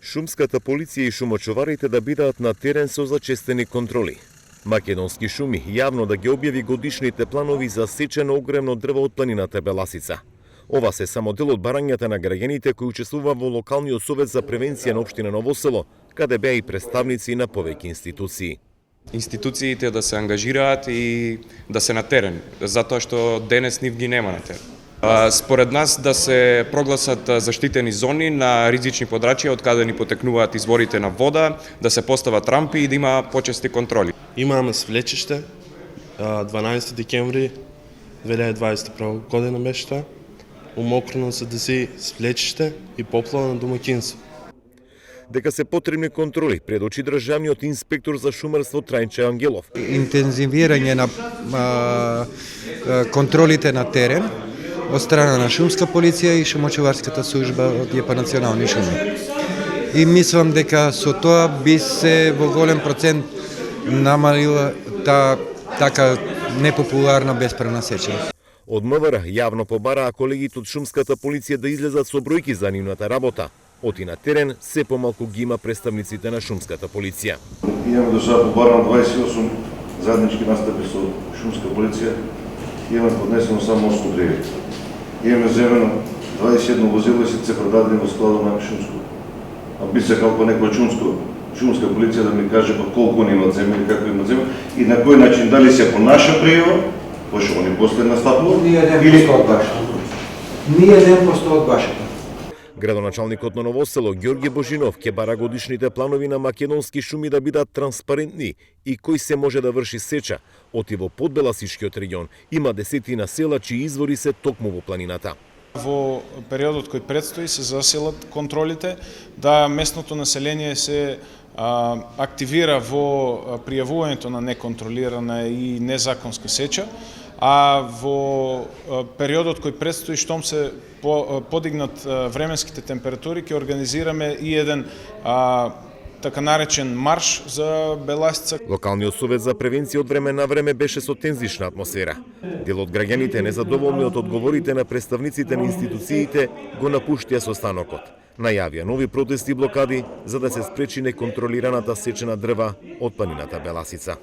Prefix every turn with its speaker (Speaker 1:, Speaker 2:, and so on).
Speaker 1: Шумската полиција и шумочуварите да бидат на терен со зачестени контроли. Македонски шуми јавно да ги објави годишните планови за сечено огремно дрво од планината Беласица. Ова се само дел од барањата на граѓаните кои учествува во локалниот совет за превенција на општина Ново село, каде беа и представници на повеќе институции.
Speaker 2: Институциите да се ангажираат и да се на терен, затоа што денес нив ги нема на терен. Според нас да се прогласат заштитени зони на ризични подрачја од каде ни потекнуваат изворите на вода, да се постават рампи и да има почести контроли.
Speaker 3: Имаме свлечиште 12 декември 2021 година беше тоа. Умокрено се деси свлечиште и поплава на домаќинство.
Speaker 1: Дека се потребни контроли предочи државниот инспектор за шумарство Трајнче Ангелов.
Speaker 4: Интензивирање на контролите на терен од страна на шумска полиција и шумочуварската служба од ЈП Национални шуми. И мислам дека со тоа би се во голем процент намалила така непопуларна бесправна сеча.
Speaker 1: Од МВР јавно побараа колегите од шумската полиција да излезат со бројки за нивната работа. Оти на терен се помалку ги има представниците на шумската полиција.
Speaker 5: Имаме до сега побарано 28 заеднички настапи со шумска полиција. Имаме поднесено само 8 пријави. Имаме земено 21 возила и се предадени во складот на шумско. А би се калко некој шумска полиција да ми каже колку они имат земја и како имат земја и на кој начин, дали се по наша пријава, пошто они после настапуваат,
Speaker 4: Ние не од вашата.
Speaker 1: Градоначалникот на Ново село Ѓорѓе Божинов ќе бара годишните планови на македонски шуми да бидат транспарентни и кој се може да врши сеча. Оти во подбеласишкиот регион има десетина села чии извори се токму во планината.
Speaker 6: Во периодот кој предстои се засилат контролите, да местното население се активира во пријавувањето на неконтролирана и незаконска сеча, а во периодот кој предстои, штом се подигнат временските температури, ќе организираме и еден така наречен марш за Беласица.
Speaker 1: Локалниот совет за превенција од време на време беше со тензична атмосфера. Дел од граѓаните незадоволни од одговорите на представниците на институциите го напуштија состанокот. Најавија нови протести и блокади за да се спречи неконтролираната сечена дрва од планината Беласица.